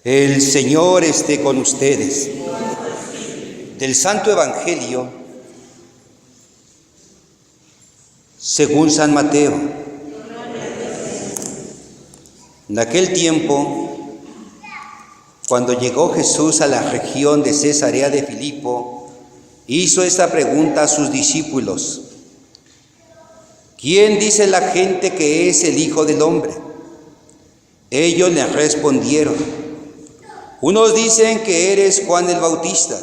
El Señor esté con ustedes. Del Santo Evangelio según San Mateo. En aquel tiempo, cuando llegó Jesús a la región de Cesarea de Filipo, hizo esta pregunta a sus discípulos: ¿quién dice la gente que es el Hijo del Hombre? Ellos le respondieron: unos dicen que eres Juan el Bautista,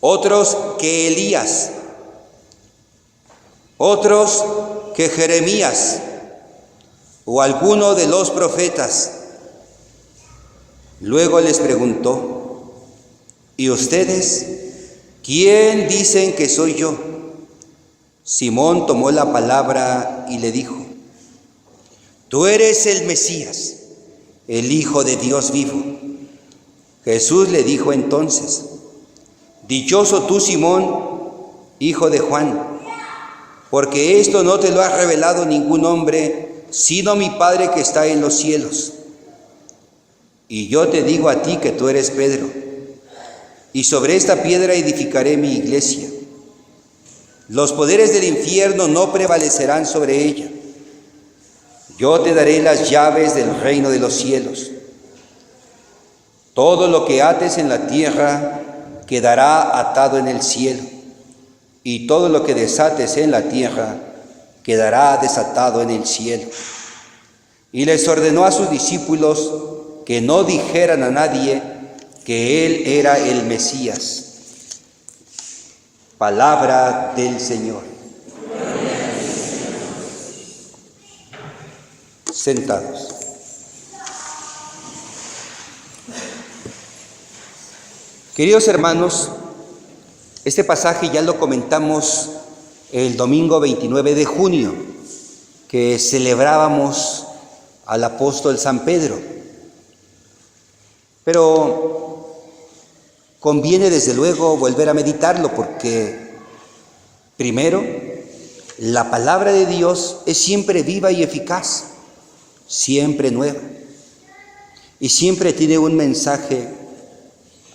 otros que Elías, otros que Jeremías o alguno de los profetas. Luego les preguntó: ¿y ustedes quién dicen que soy yo? Simón tomó la palabra y le dijo: tú eres el Mesías, el Hijo de Dios vivo. Jesús le dijo entonces: dichoso tú, Simón, hijo de Juan, porque esto no te lo ha revelado ningún hombre, sino mi Padre que está en los cielos. Y yo te digo a ti que tú eres Pedro, y sobre esta piedra edificaré mi iglesia. Los poderes del infierno no prevalecerán sobre ella. Yo te daré las llaves del reino de los cielos. Todo lo que ates en la tierra quedará atado en el cielo, y todo lo que desates en la tierra quedará desatado en el cielo. Y les ordenó a sus discípulos que no dijeran a nadie que él era el Mesías. Palabra del Señor. Sentados. Queridos hermanos, este pasaje ya lo comentamos el domingo 29 de junio, que celebrábamos al apóstol San Pedro. Pero conviene desde luego volver a meditarlo porque, primero, la palabra de Dios es siempre viva y eficaz, siempre nueva, y siempre tiene un mensaje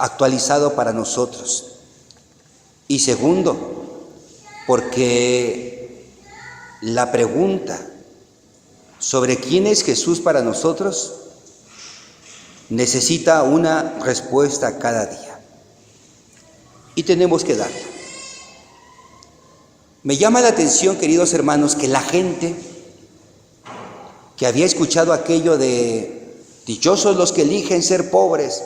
actualizado para nosotros. Y segundo, porque la pregunta sobre quién es Jesús para nosotros necesita una respuesta cada día, y tenemos que darla. Me llama la atención, queridos hermanos, que la gente que había escuchado aquello de dichosos los que eligen ser pobres,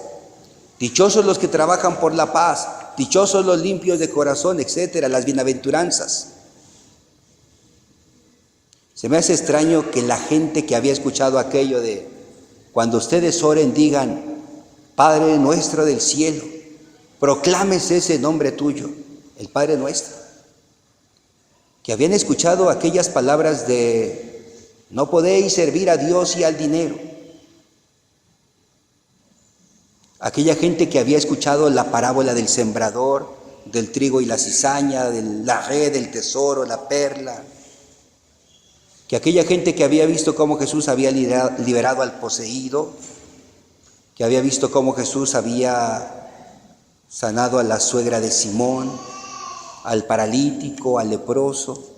dichosos los que trabajan por la paz, dichosos los limpios de corazón, etcétera, las bienaventuranzas. Se me hace extraño que la gente que había escuchado aquello de cuando ustedes oren digan: Padre nuestro del cielo, proclámese ese nombre tuyo, el Padre nuestro. Que habían escuchado aquellas palabras de no podéis servir a Dios y al dinero. Aquella gente que había escuchado la parábola del sembrador, del trigo y la cizaña, de la red, el tesoro, la perla. Que aquella gente que había visto cómo Jesús había liberado al poseído, que había visto cómo Jesús había sanado a la suegra de Simón, al paralítico, al leproso,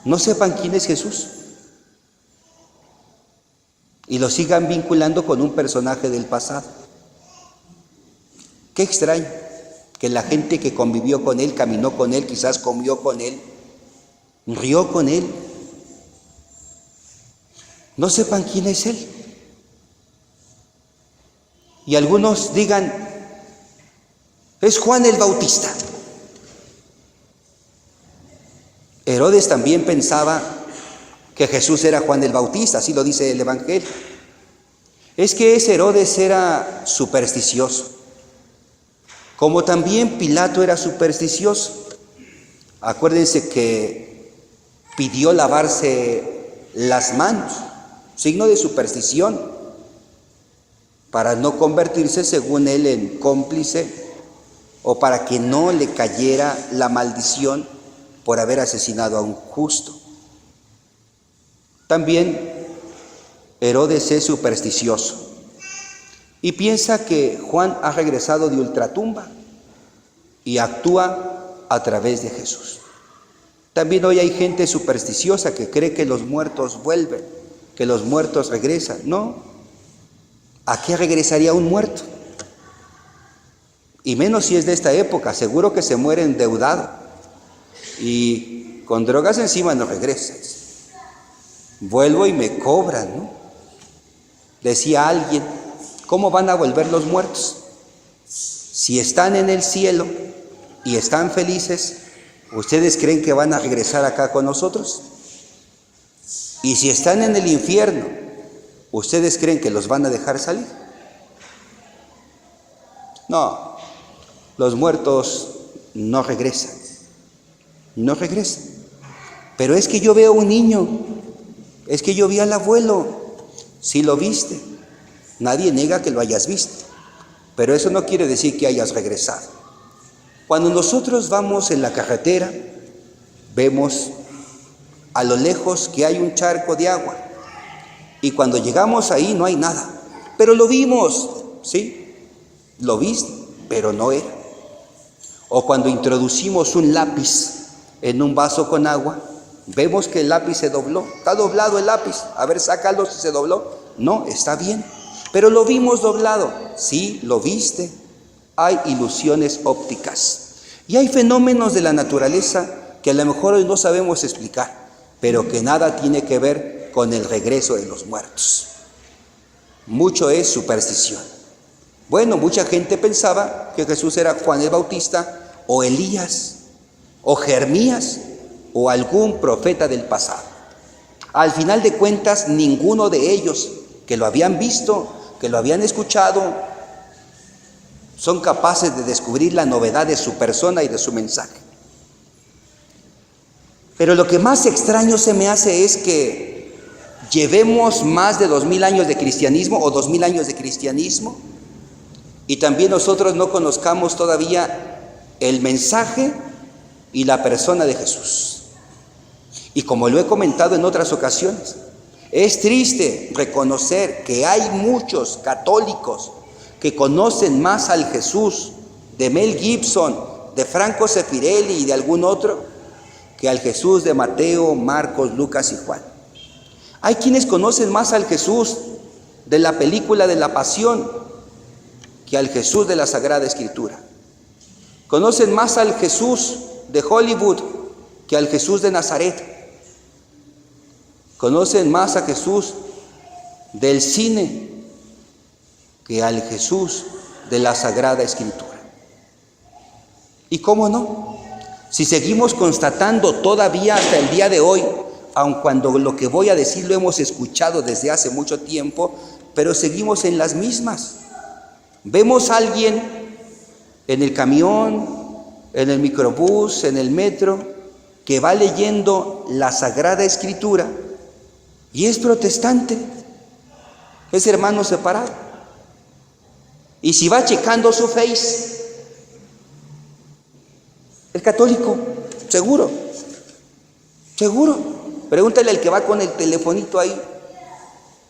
no sepan quién es Jesús y lo sigan vinculando con un personaje del pasado. Qué extraño que la gente que convivió con él, caminó con él, quizás comió con él, rió con él, no sepan quién es él. Y algunos digan: es Juan el Bautista. Herodes también pensaba que Jesús era Juan el Bautista, así lo dice el Evangelio. Es que ese Herodes era supersticioso, como también Pilato era supersticioso. Acuérdense que pidió lavarse las manos, signo de superstición, para no convertirse, según él, en cómplice o para que no le cayera la maldición por haber asesinado a un justo. También Herodes es supersticioso y piensa que Juan ha regresado de ultratumba y actúa a través de Jesús. También hoy hay gente supersticiosa que cree que los muertos vuelven, que los muertos regresan. No, ¿a qué regresaría un muerto? Y menos si es de esta época, seguro que se muere endeudado y con drogas encima no regresas. Vuelvo y me cobran, ¿no? Decía alguien, ¿cómo van a volver los muertos? Si están en el cielo y están felices, ¿ustedes creen que van a regresar acá con nosotros? Y si están en el infierno, ¿ustedes creen que los van a dejar salir? No, los muertos no regresan, no regresan. Pero es que yo veo un niño, es que yo vi al abuelo. Sí lo viste, nadie niega que lo hayas visto, pero eso no quiere decir que hayas regresado. Cuando nosotros vamos en la carretera, vemos a lo lejos que hay un charco de agua, y cuando llegamos ahí no hay nada, pero lo vimos, ¿sí? Lo viste, pero no era. O cuando introducimos un lápiz en un vaso con agua, vemos que el lápiz se dobló. Está doblado el lápiz. A ver, sácalo si se dobló. No, está bien. Pero lo vimos doblado. Sí, lo viste. Hay ilusiones ópticas. Y hay fenómenos de la naturaleza que a lo mejor hoy no sabemos explicar, pero que nada tiene que ver con el regreso de los muertos. Mucho es superstición. Bueno, mucha gente pensaba que Jesús era Juan el Bautista, o Elías, o Jeremías, o algún profeta del pasado. Al final de cuentas, ninguno de ellos que lo habían visto, que lo habían escuchado, son capaces de descubrir la novedad de su persona y de su mensaje. Pero lo que más extraño se me hace es que llevemos más de 2000 años de cristianismo o 2000 años de cristianismo y también nosotros no conozcamos todavía el mensaje y la persona de Jesús. Y como lo he comentado en otras ocasiones, es triste reconocer que hay muchos católicos que conocen más al Jesús de Mel Gibson, de Franco Sefirelli y de algún otro, que al Jesús de Mateo, Marcos, Lucas y Juan. Hay quienes conocen más al Jesús de la película de la Pasión que al Jesús de la Sagrada Escritura. Conocen más al Jesús de Hollywood que al Jesús de Nazaret. Conocen más a Jesús del cine que al Jesús de la Sagrada Escritura. ¿Y cómo no? Si seguimos constatando todavía hasta el día de hoy, aun cuando lo que voy a decir lo hemos escuchado desde hace mucho tiempo, pero seguimos en las mismas. Vemos a alguien en el camión, en el microbús, en el metro, que va leyendo la Sagrada Escritura y es protestante, es hermano separado. Y si va checando su Face, es católico, seguro, seguro. Pregúntale al que va con el telefonito ahí,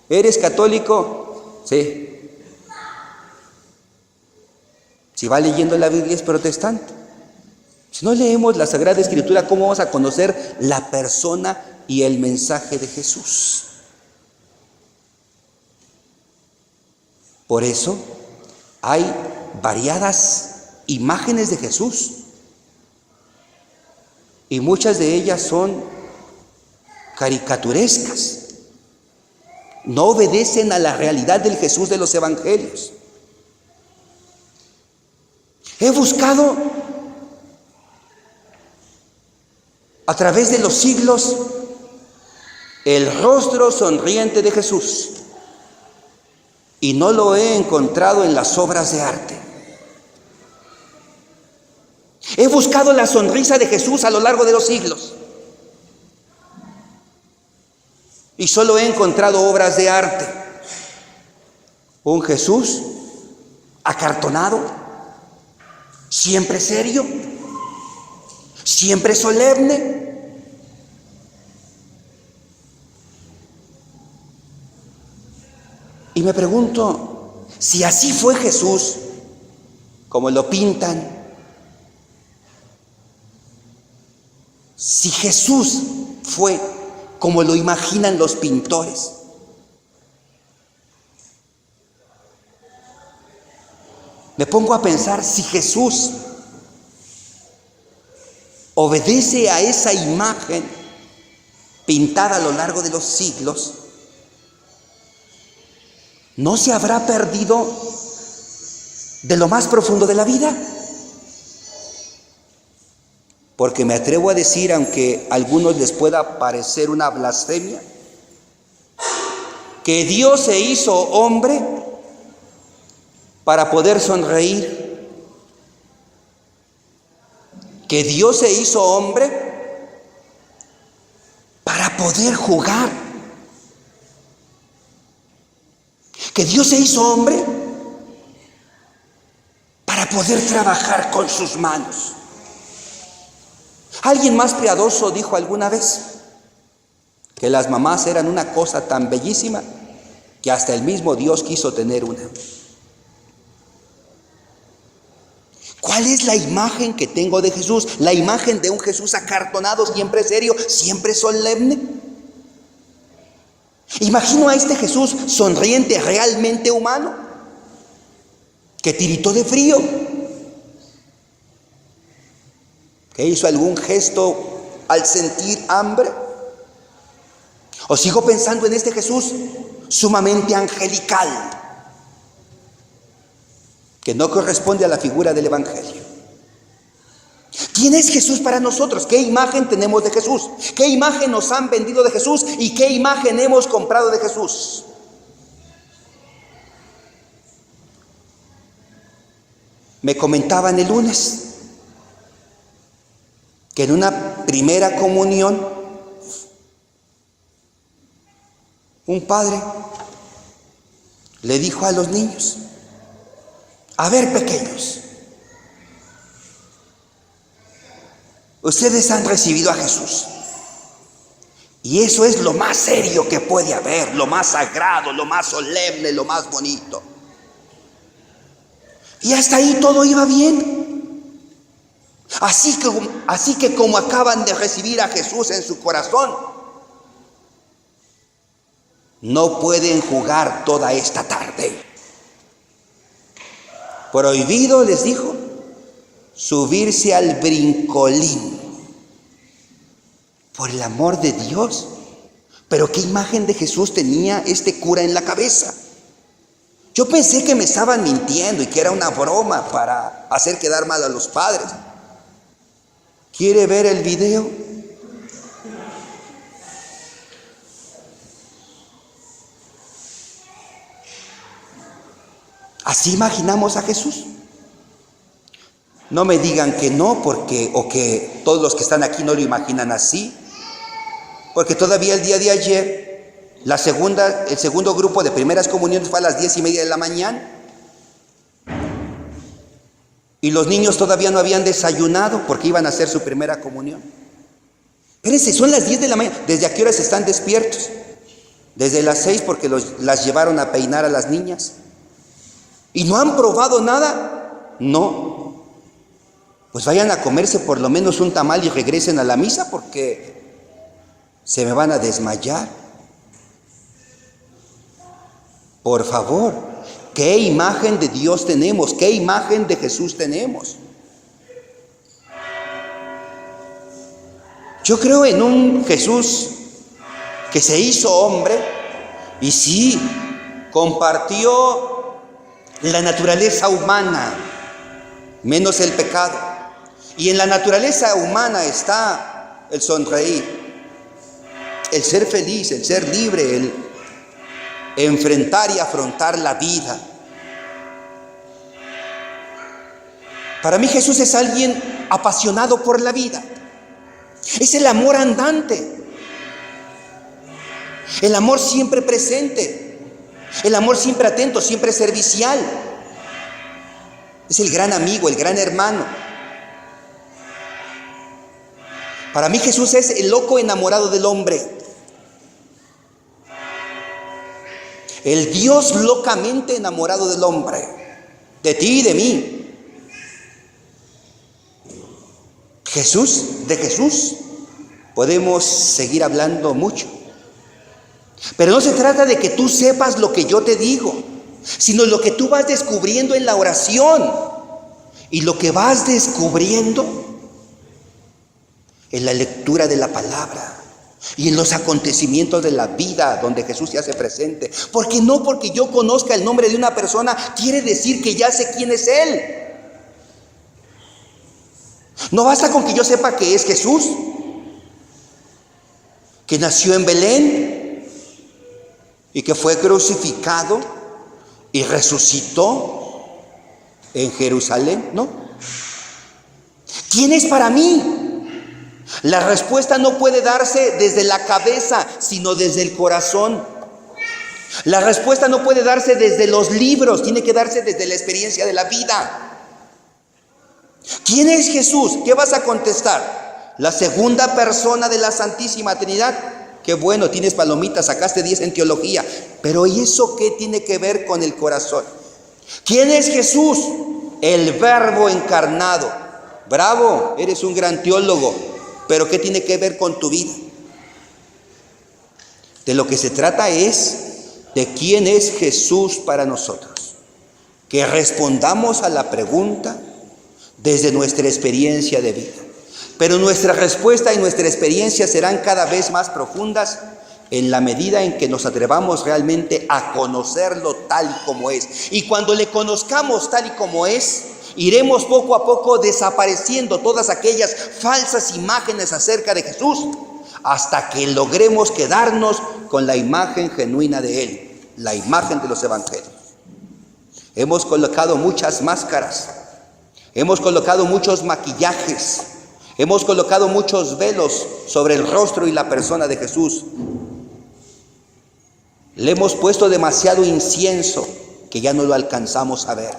¿eres católico? Sí. Si va leyendo la Biblia es protestante. Si no leemos la Sagrada Escritura, ¿cómo vamos a conocer la persona y el mensaje de Jesús? Por eso hay variadas imágenes de Jesús y muchas de ellas son caricaturescas. No obedecen a la realidad del Jesús de los evangelios. He buscado a través de los siglos el rostro sonriente de Jesús y no lo he encontrado en las obras de arte. He buscado la sonrisa de Jesús a lo largo de los siglos y solo he encontrado obras de arte. Un Jesús acartonado, siempre serio, siempre solemne. Y me pregunto, si así fue Jesús, como lo pintan, si Jesús fue como lo imaginan los pintores, me pongo a pensar, si Jesús obedece a esa imagen pintada a lo largo de los siglos, ¿no se habrá perdido de lo más profundo de la vida? Porque me atrevo a decir, aunque a algunos les pueda parecer una blasfemia, que Dios se hizo hombre para poder sonreír, que Dios se hizo hombre para poder jugar, que Dios se hizo hombre para poder trabajar con sus manos. Alguien más piadoso dijo alguna vez que las mamás eran una cosa tan bellísima que hasta el mismo Dios quiso tener una. ¿Cuál es la imagen que tengo de Jesús? La imagen de un Jesús acartonado, siempre serio, siempre solemne. Imagino a este Jesús sonriente, realmente humano, que tiritó de frío, que hizo algún gesto al sentir hambre. O sigo pensando en este Jesús sumamente angelical, que no corresponde a la figura del Evangelio. ¿Quién es Jesús para nosotros? ¿Qué imagen tenemos de Jesús? ¿Qué imagen nos han vendido de Jesús? ¿Y qué imagen hemos comprado de Jesús? Me comentaban el lunes que en una primera comunión un padre le dijo a los niños: a ver, pequeños, ustedes han recibido a Jesús, y eso es lo más serio que puede haber, lo más sagrado, lo más solemne, lo más bonito. Y hasta ahí todo iba bien. Así que como acaban de recibir a Jesús en su corazón, no pueden jugar toda esta tarde. Prohibido, les dijo, subirse al brincolín. Por el amor de Dios. Pero ¿qué imagen de Jesús tenía este cura en la cabeza? Yo pensé que me estaban mintiendo y que era una broma para hacer quedar mal a los padres. ¿Quiere ver el video? ¿Así imaginamos a Jesús? No me digan que no, o que todos los que están aquí no lo imaginan así, porque todavía el día de ayer, el segundo grupo de primeras comuniones fue a las 10:30 de la mañana, y los niños todavía no habían desayunado porque iban a hacer su primera comunión. Espérense, son las 10 de la mañana. ¿Desde a qué horas están despiertos? Desde las 6, porque las llevaron a peinar a las niñas. ¿Y no han probado nada? No. Pues vayan a comerse por lo menos un tamal y regresen a la misa, porque se me van a desmayar. Por favor, ¿qué imagen de Dios tenemos? ¿Qué imagen de Jesús tenemos? Yo creo en un Jesús que se hizo hombre y sí, compartió la naturaleza humana, menos el pecado. Y en la naturaleza humana está el sonreír, el ser feliz, el ser libre, el enfrentar y afrontar la vida. Para mí Jesús es alguien apasionado por la vida. Es el amor andante, el amor siempre presente, el amor siempre atento, siempre servicial. Es el gran amigo, el gran hermano. Para mí Jesús es el loco enamorado del hombre. El Dios locamente enamorado del hombre, de ti y de mí. De Jesús podemos seguir hablando mucho. Pero no se trata de que tú sepas lo que yo te digo, sino lo que tú vas descubriendo en la oración. Y lo que vas descubriendo en la lectura de la palabra y en los acontecimientos de la vida donde Jesús se hace presente. Porque no porque yo conozca el nombre de una persona quiere decir que ya sé quién es Él. No basta con que yo sepa que es Jesús, que nació en Belén y que fue crucificado y resucitó en Jerusalén, ¿no? ¿Quién es para mí? La respuesta no puede darse desde la cabeza, sino desde el corazón. La respuesta no puede darse desde los libros, tiene que darse desde la experiencia de la vida. ¿Quién es Jesús? ¿Qué vas a contestar? La segunda persona de la Santísima Trinidad. Qué bueno, tienes palomitas, sacaste 10 en teología. Pero ¿y eso qué tiene que ver con el corazón? ¿Quién es Jesús? El Verbo encarnado. Bravo, eres un gran teólogo, pero ¿qué tiene que ver con tu vida? De lo que se trata es de quién es Jesús para nosotros. Que respondamos a la pregunta desde nuestra experiencia de vida. Pero nuestra respuesta y nuestra experiencia serán cada vez más profundas en la medida en que nos atrevamos realmente a conocerlo tal y como es. Y cuando le conozcamos tal y como es, iremos poco a poco desapareciendo todas aquellas falsas imágenes acerca de Jesús, hasta que logremos quedarnos con la imagen genuina de Él, la imagen de los evangelios. Hemos colocado muchas máscaras, hemos colocado muchos maquillajes, hemos colocado muchos velos sobre el rostro y la persona de Jesús. Le hemos puesto demasiado incienso que ya no lo alcanzamos a ver.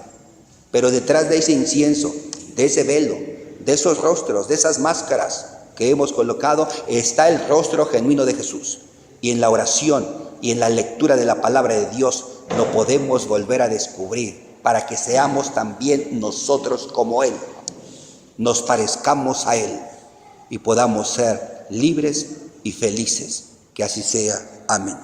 Pero detrás de ese incienso, de ese velo, de esos rostros, de esas máscaras que hemos colocado, está el rostro genuino de Jesús. Y en la oración y en la lectura de la palabra de Dios lo podemos volver a descubrir para que seamos también nosotros como Él, nos parezcamos a Él y podamos ser libres y felices. Que así sea. Amén.